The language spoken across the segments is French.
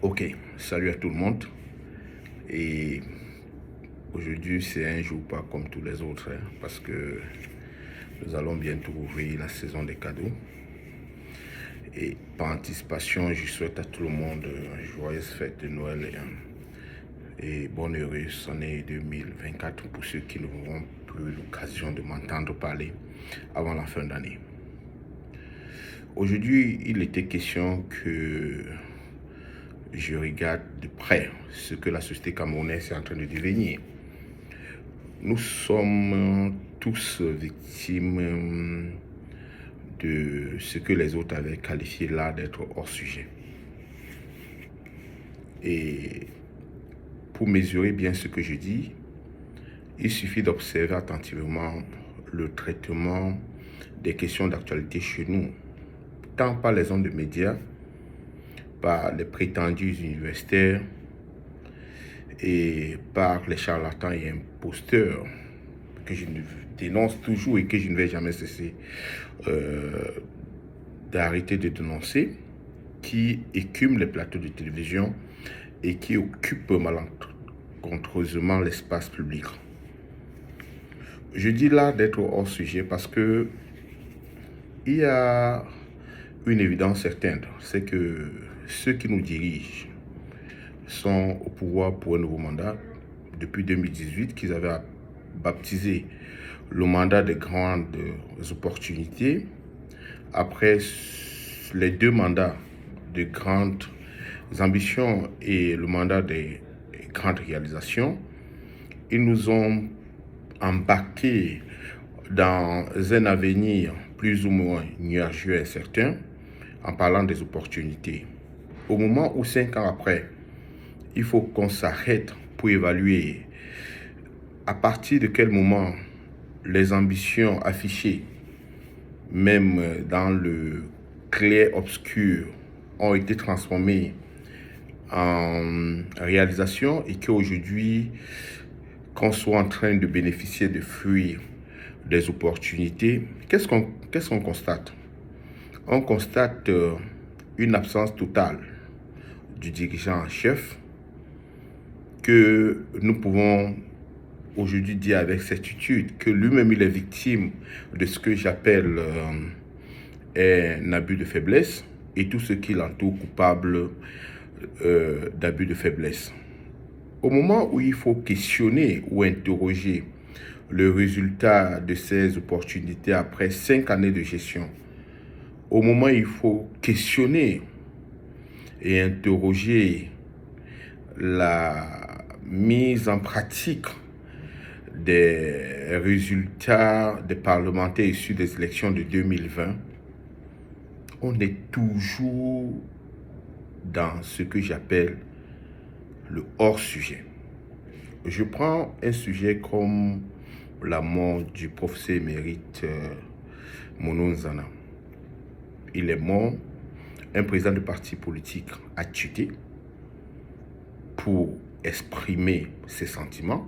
Ok, salut à tout le monde. Et aujourd'hui, c'est un jour pas comme tous les autres, parce que nous allons bientôt ouvrir la saison des cadeaux. Et par anticipation, je souhaite à tout le monde une joyeuse fête de Noël et bonne heureuse année 2024 pour ceux qui n'auront plus l'occasion de m'entendre parler avant la fin d'année. Aujourd'hui, il était question que je regarde de près ce que la société camerounaise est en train de devenir. Nous sommes tous victimes de ce que les autres avaient qualifié là d'être hors sujet. Et pour mesurer bien ce que je dis, il suffit d'observer attentivement le traitement des questions d'actualité chez nous, tant par les ondes de médias, par les prétendus universitaires et par les charlatans et imposteurs que je dénonce toujours et que je ne vais jamais cesser d'arrêter de dénoncer, qui écument les plateaux de télévision et qui occupent malencontreusement l'espace public. Je dis là d'être hors sujet parce que il y a une évidence certaine, c'est que ceux qui nous dirigent sont au pouvoir pour un nouveau mandat depuis 2018 qu'ils avaient baptisé le mandat des grandes opportunités. Après les deux mandats de grandes ambitions et le mandat des grandes réalisations, ils nous ont embarqués dans un avenir plus ou moins nuageux et incertain en parlant des opportunités. Au moment où 5 ans après, il faut qu'on s'arrête pour évaluer à partir de quel moment les ambitions affichées, même dans le clair-obscur, ont été transformées en réalisation et qu'aujourd'hui, qu'on soit en train de bénéficier de fruits des opportunités, qu'est-ce qu'on constate? On constate une absence totale du dirigeant en chef que nous pouvons aujourd'hui dire avec certitude que lui-même il est victime de ce que j'appelle un abus de faiblesse et tout ce qui l'entoure coupable d'abus de faiblesse. Au moment où il faut questionner ou interroger le résultat de ces opportunités après 5 années de gestion, au moment où il faut questionner et interroger la mise en pratique des résultats des parlementaires issus des élections de 2020, on est toujours dans ce que j'appelle le hors-sujet. Je prends un sujet comme la mort du professeur émérite Mono Nzana. Il est mort, un président de parti politique a tué pour exprimer ses sentiments.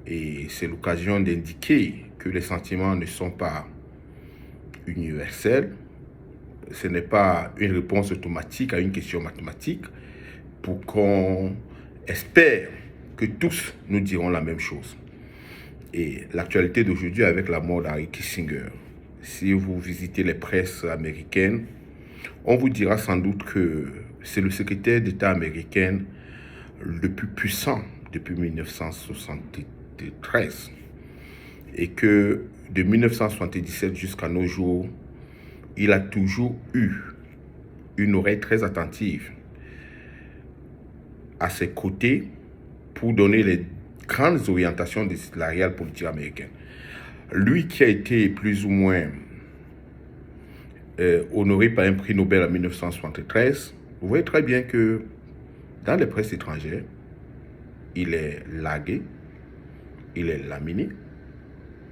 Et c'est l'occasion d'indiquer que les sentiments ne sont pas universels. Ce n'est pas une réponse automatique à une question mathématique pour qu'on espère que tous nous dirons la même chose. Et l'actualité d'aujourd'hui avec la mort d'Henry Kissinger, si vous visitez les presses américaines, on vous dira sans doute que c'est le secrétaire d'État américain le plus puissant depuis 1973 et que de 1977 jusqu'à nos jours, il a toujours eu une oreille très attentive à ses côtés pour donner les grandes orientations de la réelle politique américaine. Lui qui a été plus ou moins honoré par un prix Nobel en 1973, vous voyez très bien que dans les presses étrangères, il est largué, il est laminé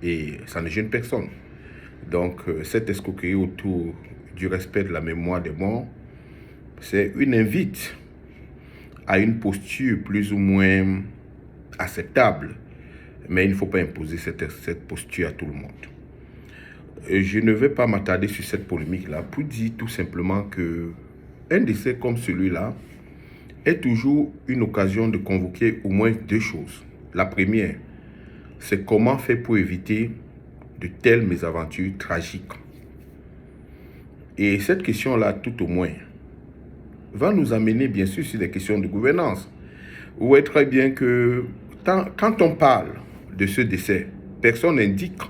et ça ne gêne personne. Donc cette escroquerie autour du respect de la mémoire des morts, c'est une invite à une posture plus ou moins acceptable, mais il ne faut pas imposer cette posture à tout le monde. Je ne vais pas m'attarder sur cette polémique-là pour dire tout simplement que un décès comme celui-là est toujours une occasion de convoquer au moins deux choses. La première, c'est comment faire pour éviter de telles mésaventures tragiques. Et cette question-là, tout au moins, va nous amener bien sûr sur des questions de gouvernance. Vous voyez très bien que quand on parle de ce décès, personne n'indique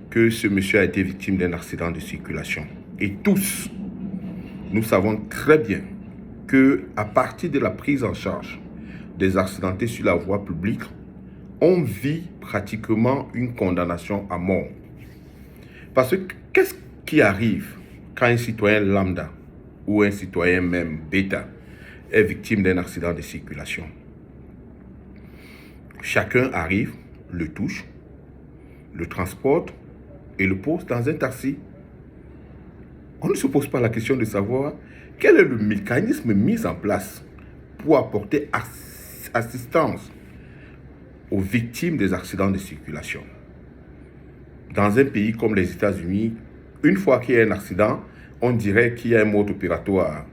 que ce monsieur a été victime d'un accident de circulation. Et tous, nous savons très bien qu'à partir de la prise en charge des accidentés sur la voie publique, on vit pratiquement une condamnation à mort. Parce que qu'est-ce qui arrive quand un citoyen lambda ou un citoyen même bêta est victime d'un accident de circulation? Chacun arrive, le touche, le transporte et le pose dans un taxi. On ne se pose pas la question de savoir quel est le mécanisme mis en place pour apporter assistance aux victimes des accidents de circulation. Dans un pays comme les États-Unis, une fois qu'il y a un accident, on dirait qu'il y a un mode opératoire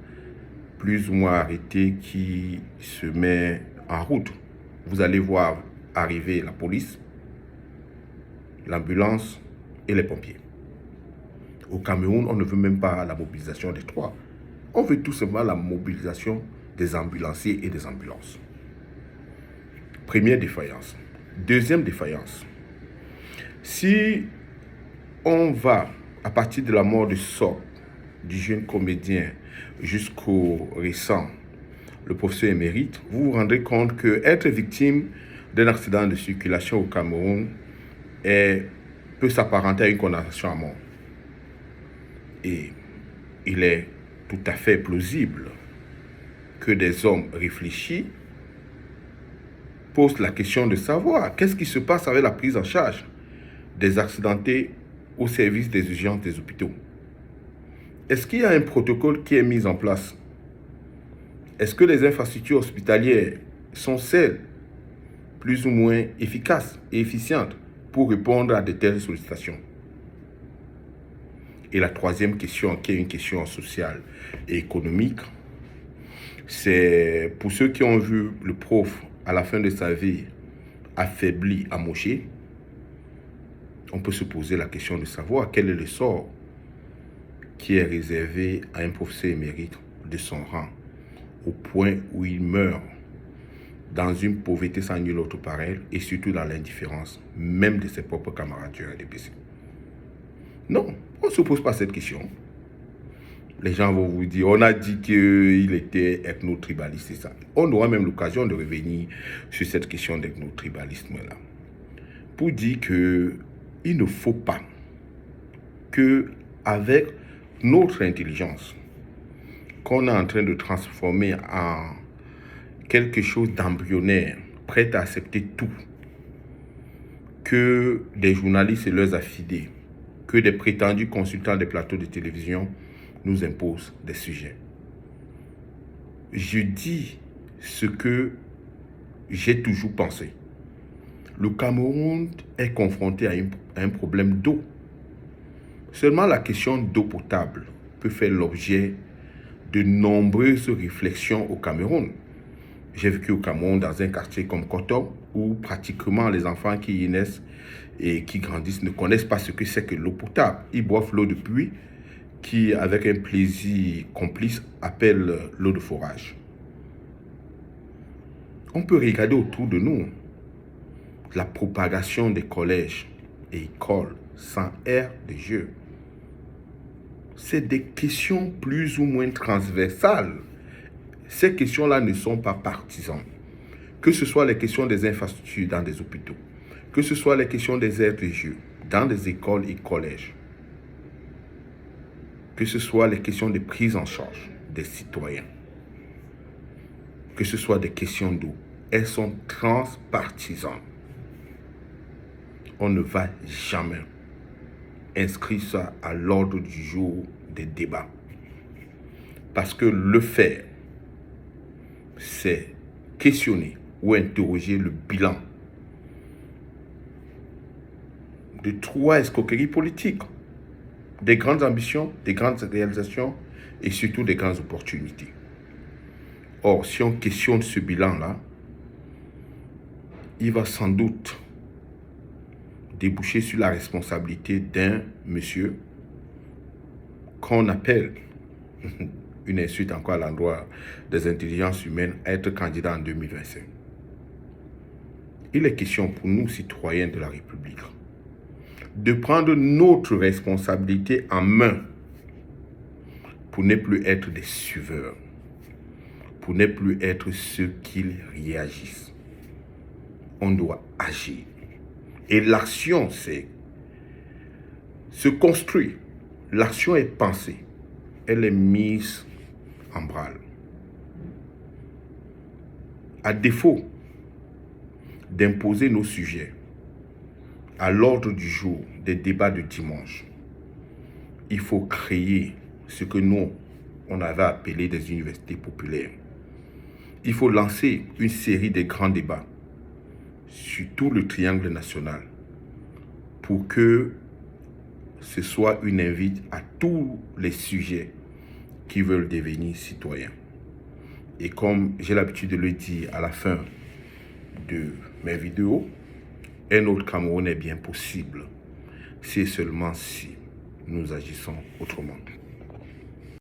plus ou moins arrêté qui se met en route. Vous allez voir arriver la police, l'ambulance et les pompiers. Au Cameroun, on ne veut même pas la mobilisation des trois. On veut tout simplement la mobilisation des ambulanciers et des ambulances. Première défaillance. Deuxième défaillance. Si on va, à partir de la mort de Sock, du jeune comédien, jusqu'au récent, le professeur émérite, vous vous rendrez compte qu'être victime d'un accident de circulation au Cameroun peut s'apparenter à une condamnation à mort. Et il est tout à fait plausible que des hommes réfléchis posent la question de savoir qu'est-ce qui se passe avec la prise en charge des accidentés au service des urgences des hôpitaux. Est-ce qu'il y a un protocole qui est mis en place? Est-ce que les infrastructures hospitalières sont celles plus ou moins efficaces et efficientes pour répondre à de telles sollicitations? Et la troisième question, qui est une question sociale et économique, c'est pour ceux qui ont vu le prof à la fin de sa vie affaibli, amoché, on peut se poser la question de savoir quel est le sort qui est réservé à un professeur émérite de son rang, au point où il meurt dans une pauvreté sans nul autre pareil, et surtout dans l'indifférence même de ses propres camarades du RDPC. Non, on ne se pose pas cette question. Les gens vont vous dire, on a dit qu'il était ethno-tribaliste, c'est ça. On aura même l'occasion de revenir sur cette question d'ethno-tribalisme-là. Pour dire qu'il ne faut pas qu'avec notre intelligence, qu'on est en train de transformer en quelque chose d'embryonnaire, prêt à accepter tout, que des journalistes et leurs affidés, que des prétendus consultants des plateaux de télévision nous imposent des sujets. Je dis ce que j'ai toujours pensé. Le Cameroun est confronté à un problème d'eau. Seulement la question d'eau potable peut faire l'objet de nombreuses réflexions au Cameroun. J'ai vécu au Cameroun dans un quartier comme Koto, où pratiquement les enfants qui y naissent et qui grandissent ne connaissent pas ce que c'est que l'eau potable. Ils boivent l'eau de pluie, qui, avec un plaisir complice, appelle l'eau de forage. On peut regarder autour de nous la propagation des collèges et écoles sans aire de jeu. C'est des questions plus ou moins transversales. Ces questions-là ne sont pas partisanes. Que ce soit les questions des infrastructures dans des hôpitaux, que ce soit les questions des aires de jeu dans des écoles et collèges, que ce soit les questions de prise en charge des citoyens, que ce soit des questions d'eau, elles sont transpartisanes. On ne va jamais inscrire ça à l'ordre du jour des débats. Parce que le faire, c'est questionner ou interroger le bilan de trois escroqueries politiques, des grandes ambitions, des grandes réalisations et surtout des grandes opportunités. Or, si on questionne ce bilan-là, il va sans doute déboucher sur la responsabilité d'un monsieur qu'on appelle, une insulte encore à l'endroit des intelligences humaines, à être candidat en 2025. Il est question pour nous, citoyens de la République, de prendre notre responsabilité en main pour ne plus être des suiveurs, pour ne plus être ceux qui réagissent. On doit agir. Et l'action, c'est se construire. L'action est pensée. Elle est mise en branle. À défaut d'imposer nos sujets à l'ordre du jour des débats de dimanche, il faut créer ce que nous, on avait appelé des universités populaires. Il faut lancer une série de grands débats sur tout le triangle national pour que ce soit une invite à tous les sujets qui veulent devenir citoyens. Et comme j'ai l'habitude de le dire à la fin de mes vidéos, un autre Cameroun est bien possible, c'est seulement si nous agissons autrement.